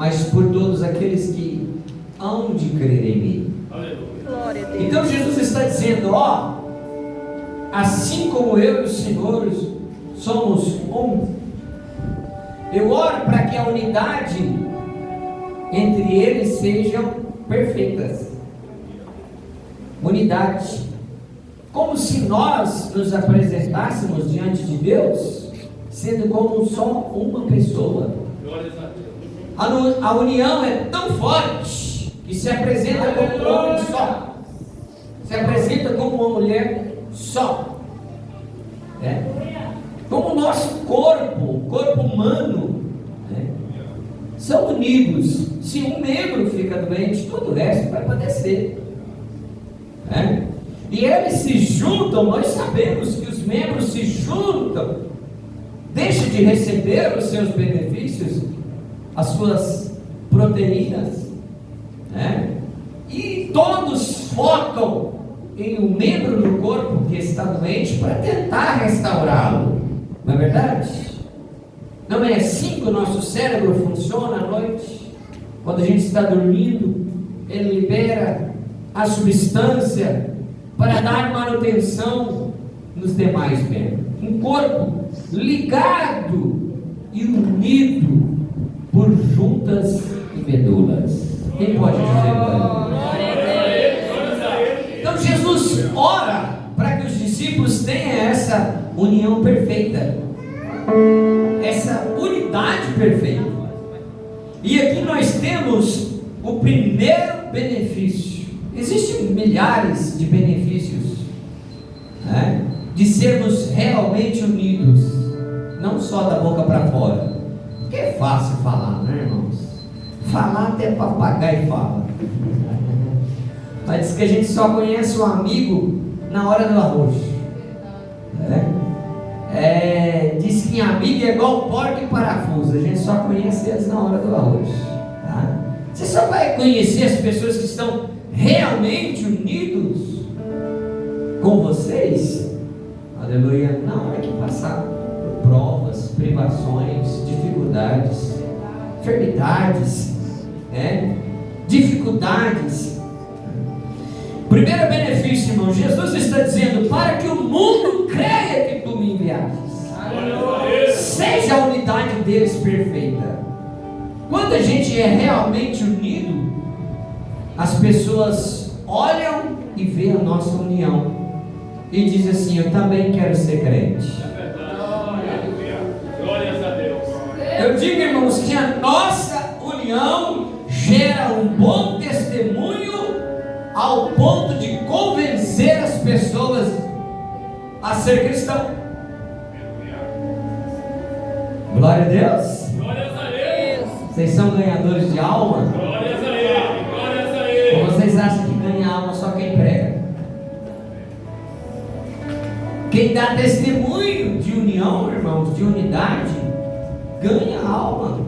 mas por todos aqueles que hão de crer em mim. Glória a Deus. Então Jesus está dizendo, ó, assim como eu e o Senhor somos um, eu oro para que a unidade entre eles sejam perfeitas. Unidade. Como se nós nos apresentássemos diante de Deus, sendo como só uma pessoa. A união é tão forte que se apresenta como um homem só, se apresenta como uma mulher só, né? Como o nosso corpo humano, né? São unidos. Se um membro fica doente, todo o resto vai padecer, né? E eles se juntam. Nós sabemos que os membros se juntam, deixam de receber os seus benefícios, as suas proteínas, né? E todos focam em um membro do corpo que está doente para tentar restaurá-lo. Não é verdade? Não é assim que o nosso cérebro funciona à noite? Quando a gente está dormindo, ele libera a substância para dar manutenção nos demais membros. Um corpo ligado e unido por juntas e medulas. Quem pode dizer glória a Deus? Então Jesus ora para que os discípulos tenham essa união perfeita, essa unidade perfeita. E aqui nós temos o primeiro benefício. Existem milhares de benefícios, né, de sermos realmente unidos, não só da boca para fora, porque é fácil falar, né, irmãos? Falar até papagaio fala. Mas diz que a gente só conhece um amigo na hora do arroz, né? Diz que amigo é igual porco e parafuso, a gente só conhece eles na hora do arroz, tá? Você só vai conhecer as pessoas que estão realmente unidos com vocês, aleluia, na hora que passar por provas, privações, dificuldades, enfermidades, né? Dificuldades. Primeiro benefício, irmão, Jesus está dizendo: para que o mundo creia que tu me enviaste, seja a unidade deles perfeita. Quando a gente é realmente unido, as pessoas olham e veem a nossa união e dizem assim: eu também quero ser crente. Glórias a Deus. Eu digo, irmãos, que a nossa união gera um bom testemunho ao ponto de convencer as pessoas a ser cristão. Glória a Deus. Glórias a Deus. Vocês são ganhadores de alma? Glórias a Ele. Glórias a Ele. Ou vocês acham que ganha alma só quem prega? Quem dá testemunho de união, irmãos, de unidade, ganha alma.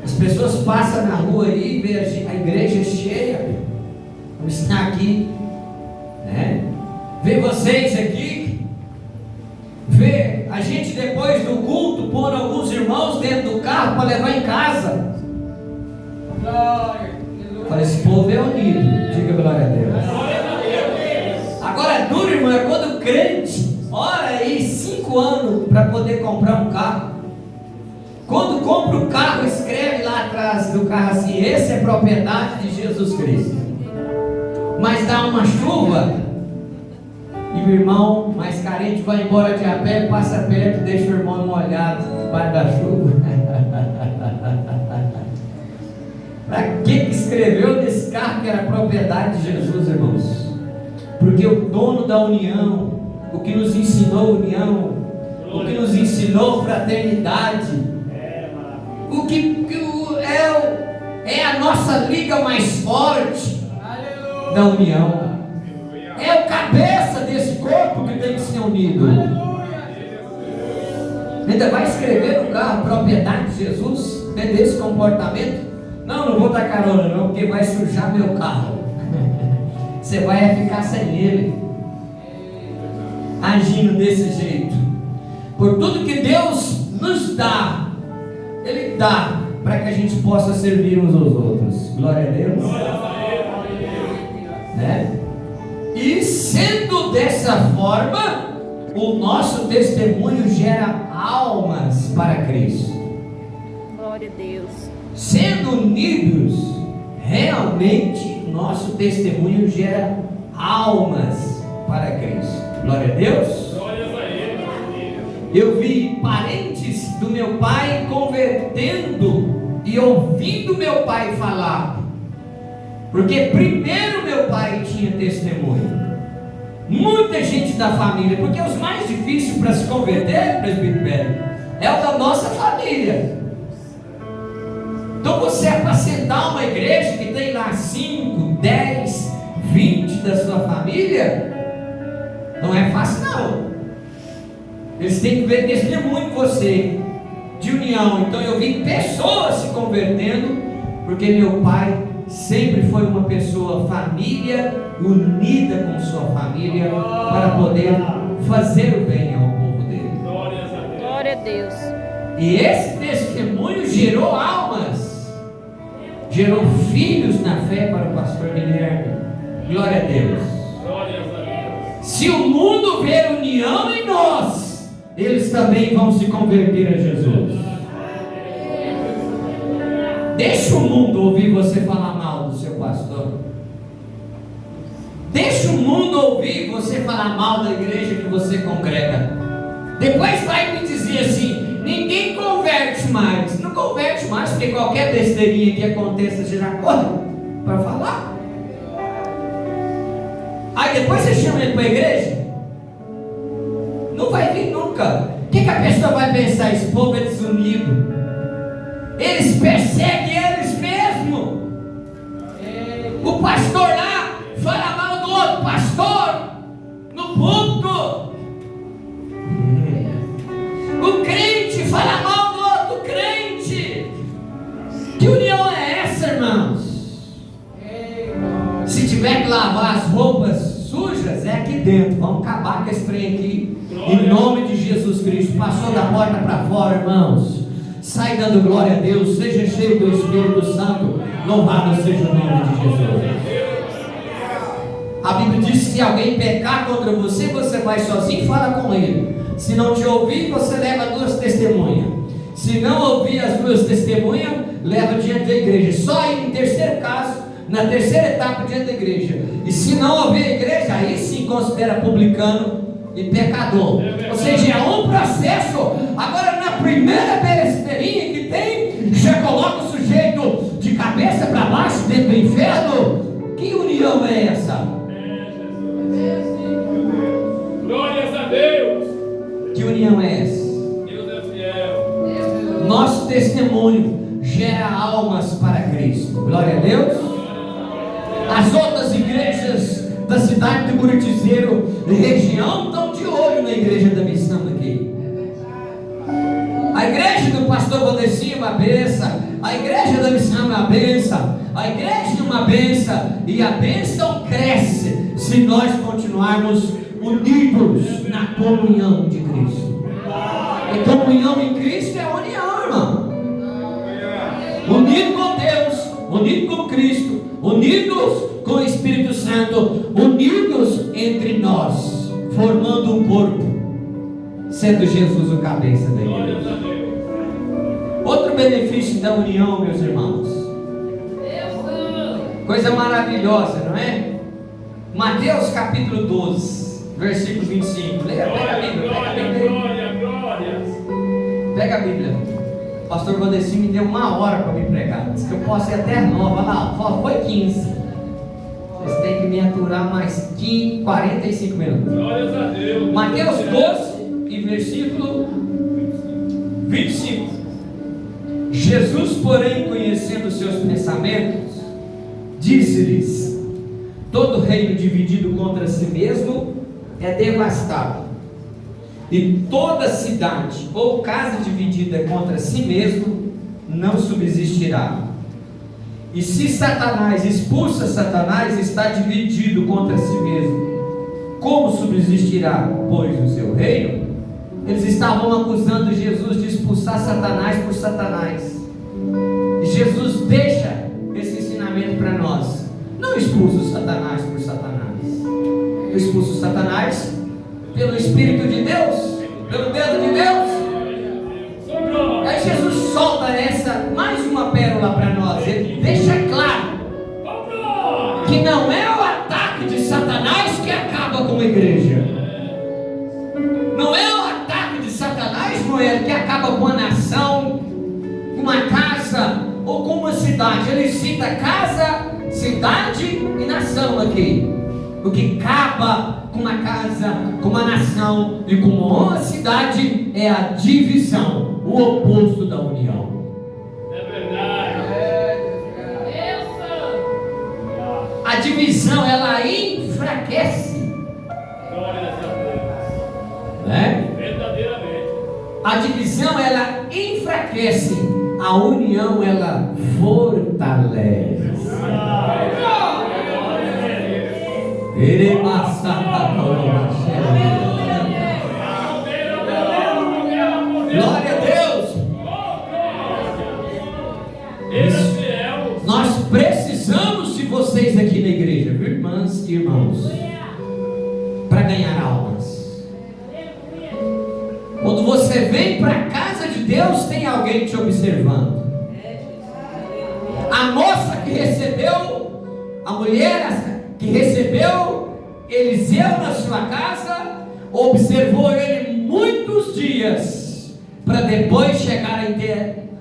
As pessoas passam na rua aí e vê a igreja cheia. Vamos estar aqui, né? Vê vocês aqui, vê a gente depois do culto pôr alguns irmãos dentro do carro para levar em casa. Fala, esse povo é unido. Diga glória a Deus. Agora é duro, irmão, é quando o crente ora aí 5 anos para poder comprar um carro. Quando compra o carro, escreve lá atrás do carro assim: esse é propriedade de Jesus Cristo. Mas dá uma chuva e o irmão mais carente vai embora de a pé, passa perto e deixa o irmão molhado debaixo da chuva. Para que escreveu nesse carro que era propriedade de Jesus, irmãos? Porque o dono da união, o que nos ensinou união, o que nos ensinou fraternidade, o que é a nossa liga mais forte da união, é o cabeça desse corpo que tem que ser unido. Ainda vai escrever no carro propriedade de Jesus, dentro desse comportamento? Não vou dar carona não, porque vai sujar meu carro. Você vai ficar sem ele, agindo desse jeito. Por tudo que Deus nos dá, Ele dá para que a gente possa servir uns aos outros. Glória a Deus. Né? E sendo dessa forma, o nosso testemunho gera almas para Cristo. Glória a Deus. Sendo unidos, realmente nosso testemunho gera almas para Cristo. Glória a Deus. Eu vi parentes do meu pai convertendo e ouvindo meu pai falar, porque primeiro meu pai tinha testemunho. Muita gente da família, porque os mais difíceis para se converter, presbitério, é o da nossa família. Então você apacentar uma igreja que tem lá 5, 10, 20 da sua família, não é fácil não. Eles têm que ver testemunho em você, de união. Então eu vi pessoas se convertendo, porque meu pai sempre foi uma pessoa família, unida com sua família, para poder fazer o bem ao povo dele. Glória a Deus. E esse testemunho gerou almas, gerou filhos na fé para o pastor Guilherme. Glória a Deus. Se o mundo ver união em nós, eles também vão se converter a Jesus. Deixa o mundo ouvir você falar mal do seu pastor. Deixa o mundo ouvir você falar mal da igreja que você congrega. Depois vai me dizer assim: ninguém converte mais. Não converte mais, porque qualquer besteirinha que aconteça você já corre para falar. Aí depois você chama ele para a igreja, não vai vir nunca. O que a pessoa vai pensar? Esse povo é desunido. Eles perseguem eles mesmos. O pastor lá fala mal do outro pastor no púlpito. O crente fala mal do outro crente. Que união é essa, irmãos? Se tiver que lavar as roupas sujas, é aqui dentro. Vamos acabar com esse trem aqui, em nome de Jesus Cristo. Passou da porta para fora, irmãos. Sai dando glória a Deus, seja cheio do Espírito Santo, louvado seja o nome de Jesus. A Bíblia diz que se alguém pecar contra você, você vai sozinho e fala com ele. Se não te ouvir, você leva 2 testemunhas. Se não ouvir as 2 testemunhas, leva diante da igreja. Só em terceiro caso, na terceira etapa diante da igreja. E se não ouvir a igreja, aí sim considera publicano e pecador. Ou seja, é um processo. Agora, na primeira besteirinha que tem, já coloca o sujeito de cabeça para baixo dentro do inferno. Que união é essa? Glórias a Deus. Que união é essa? Deus é fiel. Nosso testemunho gera almas para Cristo. Glória a Deus. As outras igrejas da cidade de Buritizeiro e região estão de olho na igreja da missão aqui. A igreja do pastor Valdeci é uma benção, a igreja da missão é uma benção, a igreja é uma benção, e a benção cresce se nós continuarmos unidos na comunhão de Cristo. E comunhão em Cristo é união, irmão. Unido com Deus, unido com Cristo, unidos com o Espírito Santo, unidos entre nós, formando um corpo, sendo Jesus o cabeça da igreja. Outro benefício da união, meus irmãos, coisa maravilhosa, não é? Mateus capítulo 12, versículo 25. Pega a Bíblia, pega a Bíblia. Pega a Bíblia. O pastor Valdeci me deu 1 hora para me pregar. Diz que eu posso ir até 9. Olha lá, só foi 15. Vocês têm que me aturar mais 45 minutos. Glórias a Deus. Mateus 12 e versículo 25. Jesus, porém, conhecendo os seus pensamentos, disse-lhes: todo reino dividido contra si mesmo é devastado, e toda cidade ou casa dividida contra si mesmo não subsistirá. E se Satanás expulsa Satanás, está dividido contra si mesmo. Como subsistirá, pois, o seu reino? Eles estavam acusando Jesus de expulsar Satanás por Satanás. E Jesus deixa esse ensinamento para nós. Não expulsa o Satanás por Satanás. Eu expulso o Satanás pelo Espírito de Deus, pelo dedo de Deus. Aí Jesus solta mais uma pérola para nós. Ele deixa claro que não é o ataque de Satanás que acaba com a igreja. Não é o ataque de Satanás, Noel, que acaba com a nação, com uma casa ou com uma cidade. Ele cita casa, cidade e nação aqui. O que acaba com uma casa, com uma nação e com uma cidade é a divisão, o oposto da união. É verdade. A divisão, ela enfraquece. Glória a Deus. Né? Verdadeiramente. A divisão, ela enfraquece. A união, ela fortalece. Glória a Deus. Nós precisamos de vocês aqui na igreja, viu, irmãs e irmãos, para ganhar almas. Quando você vem para a casa de Deus, tem alguém te observando. A moça que recebeu, a mulher que recebeu Eliseu na sua casa, observou ele muitos dias, para depois chegar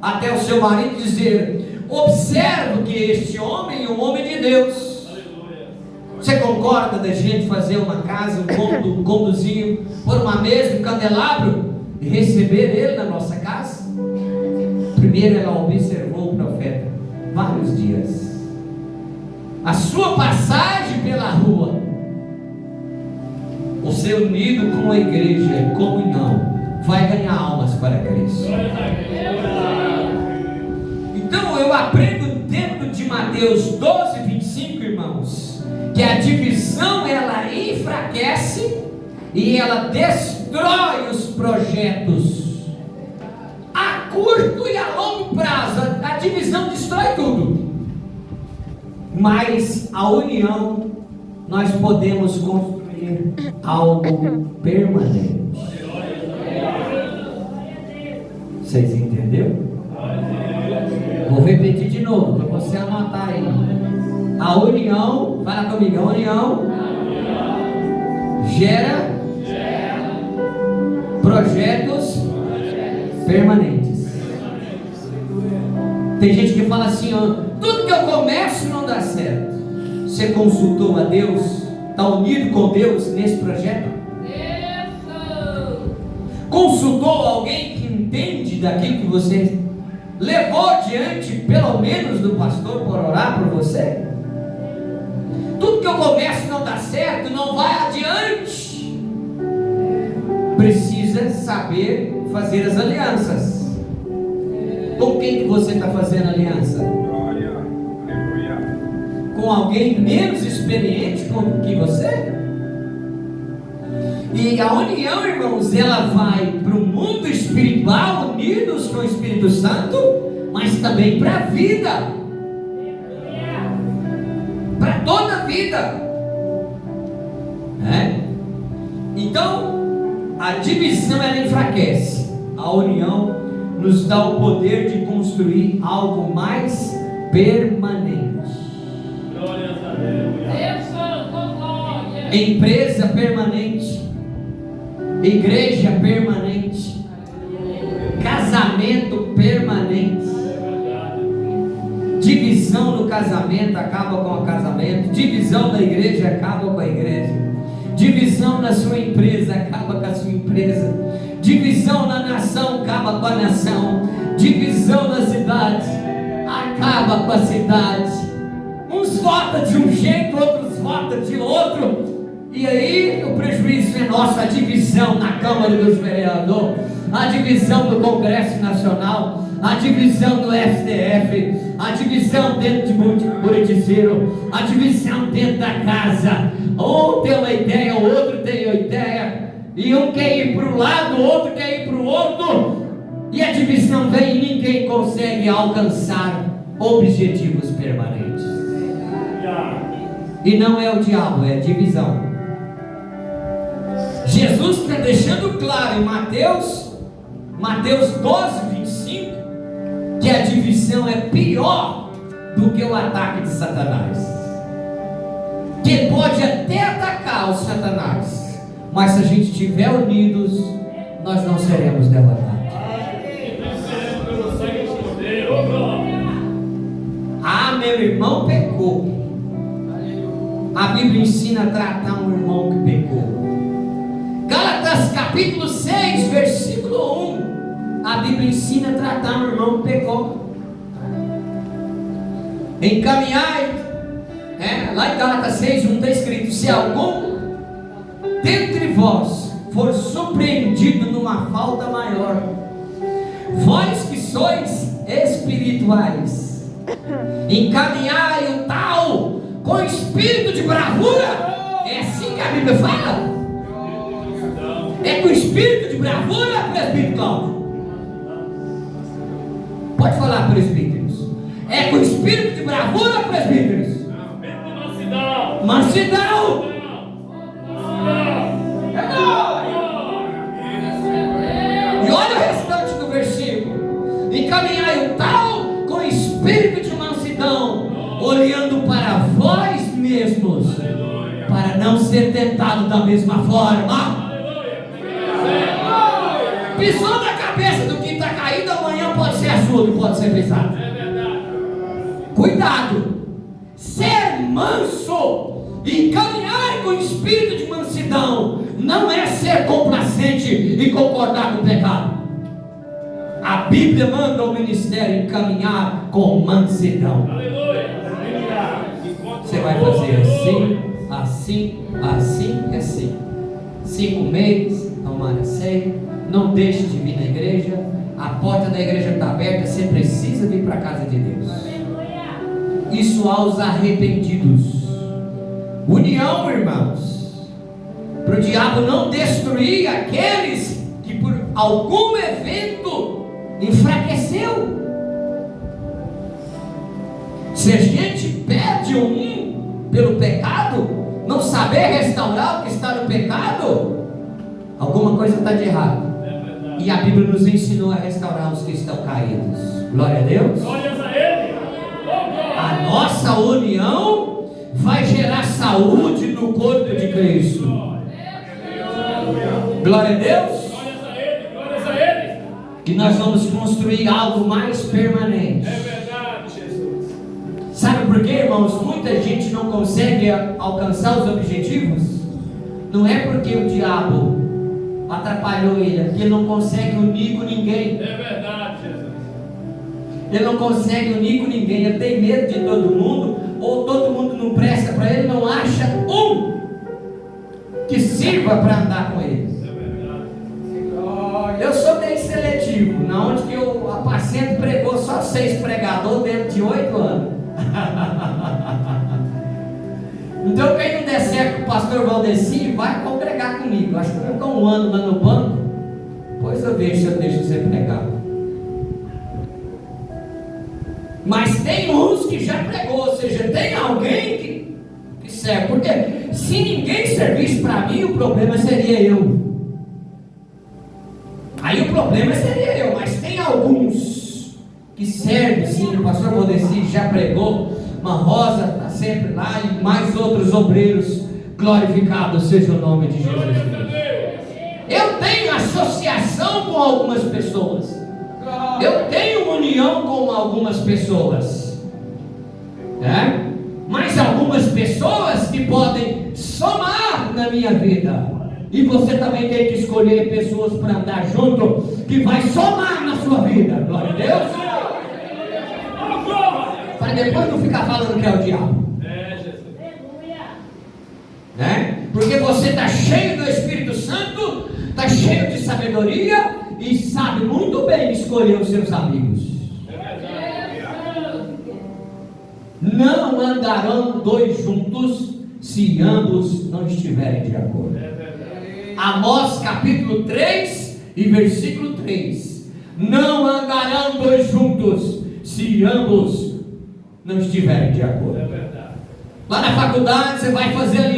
até o seu marido e dizer: observo que este homem é um homem de Deus. Você concorda da gente fazer uma casa, um conduzinho, pôr uma mesa, um candelabro e receber ele na nossa casa? Primeiro ela observou o profeta vários dias. A sua passagem pela rua, o ser unido com a igreja em comunhão, vai ganhar almas para Cristo. Então eu aprendo dentro de Mateus 12, 25, irmãos, que a divisão ela enfraquece e ela destrói os projetos a curto e a longo prazo. A divisão destrói tudo, mas a união nós podemos construir algo permanente. Vocês entenderam? Vou repetir de novo para você anotar aí. A união, fala comigo, a união gera projetos permanentes. Tem gente que fala assim, ó, tudo que eu começo não dá certo. Você consultou a Deus? Está unido com Deus nesse projeto? Consultou alguém que entende daquilo que você levou diante, pelo menos do pastor, por orar por você? Tudo que eu começo não dá certo, não vai adiante. Precisa saber fazer as alianças. Com quem que você está fazendo aliança? Com alguém menos experiente que você? E a união, irmãos, ela vai para o mundo espiritual, unidos com o Espírito Santo, mas também para a vida, para toda a vida. Então, a divisão ela enfraquece, a união nos dá o poder de construir algo mais permanente. Empresa permanente, igreja permanente, casamento permanente. Divisão no casamento acaba com o casamento, divisão na igreja acaba com a igreja, divisão na sua empresa acaba com a sua empresa, divisão na nação acaba com a nação, divisão na cidade acaba com a cidade. Uns votam de um jeito, outros votam de outro. E aí o prejuízo é nosso, a divisão na Câmara dos Vereadores, a divisão do Congresso Nacional, a divisão do STF, a divisão dentro de Buritizeiro, a divisão dentro da casa. Um tem uma ideia, o outro tem uma ideia, e um quer ir para um lado, o outro quer ir para o outro. E a divisão vem e ninguém consegue alcançar objetivos permanentes. E não é o diabo, é a divisão. Jesus está deixando claro em Mateus 12, 25, que a divisão é pior do que o ataque de Satanás. Que ele pode até atacar o Satanás, mas se a gente estiver unidos, nós não seremos derrotados. Ah, meu irmão pecou. A Bíblia ensina a tratar um irmão que pecou. Gálatas capítulo 6, versículo 1. A Bíblia ensina a tratar um irmão que pecou. Encaminhai. Lá em Gálatas 6, 1 está escrito: se algum dentre vós for surpreendido numa falta maior, vós que sois espirituais, encaminhai o tal com espírito de bravura. É assim que a Bíblia fala? É com espírito de bravura, presbítero Cláudio? Pode falar, presbíteros. É com espírito de bravura, presbíteros? Mansidão. E olha o restante do versículo: encaminhai o tal com espírito de mansidão, olhando para vós mesmos, para não ser tentado da mesma forma. Pisou na cabeça do que está caído, amanhã pode ser a sua, pode ser pisado. Cuidado. Ser manso e caminhar com espírito de mansidão não é ser complacente e concordar com o pecado. A Bíblia manda o ministério caminhar com mansidão. Você vai fazer assim, assim, assim e assim. 5 meses, tomar a ceia. Não deixe de vir na igreja. A porta da igreja está aberta. Você precisa vir para a casa de Deus. Isso aos arrependidos. União, irmãos, para o diabo não destruir aqueles que por algum evento enfraqueceu. Se a gente perde um pelo pecado, não saber restaurar o que está no pecado, alguma coisa está de errado. E a Bíblia nos ensinou a restaurar os que estão caídos. Glória a Deus. Glórias a Ele. A nossa união vai gerar saúde no corpo de Cristo. Glória a Deus. Glórias a Ele. Glórias a Ele. Que nós vamos construir algo mais permanente. É verdade, Jesus. Sabe por quê, irmãos? Muita gente não consegue alcançar os objetivos. Não é porque o diabo atrapalhou ele, é porque ele não consegue unir com ninguém. É verdade, Jesus. Ele não consegue unir com ninguém. Ele tem medo de todo mundo, ou todo mundo não presta para ele, não acha um que sirva para andar com ele. Eu sou bem seletivo. Na onde que eu apacento pregou só 6 pregadores dentro de 8 anos. Então quem não der certo com o pastor Valdeci, vai congregar comigo. Acho que eu vou ficar 1 ano lá no banco, depois eu vejo se eu deixo você pregar. Mas tem uns que já pregou, ou seja, tem alguém que serve. Porque se ninguém servisse para mim, o problema seria eu. Aí o problema seria eu. Mas tem alguns que servem, sim. O pastor Valdeci já pregou. Uma Rosa está sempre lá, e mais outros obreiros. Glorificado seja o nome de Jesus. Eu tenho associação com algumas pessoas. Eu tenho união com algumas pessoas, né? Mas algumas pessoas que podem somar na minha vida. E você também tem que escolher pessoas para andar junto, que vai somar na sua vida. Glória a Deus. Para depois não ficar falando que é o diabo. Né? Porque você está cheio do Espírito Santo, está cheio de sabedoria e sabe muito bem escolher os seus amigos. Não andarão 2 juntos se ambos não estiverem de acordo. Amós capítulo 3 e versículo 3. Não andarão dois juntos se ambos não estiverem de acordo. É verdade. Lá na faculdade você vai fazer aliança.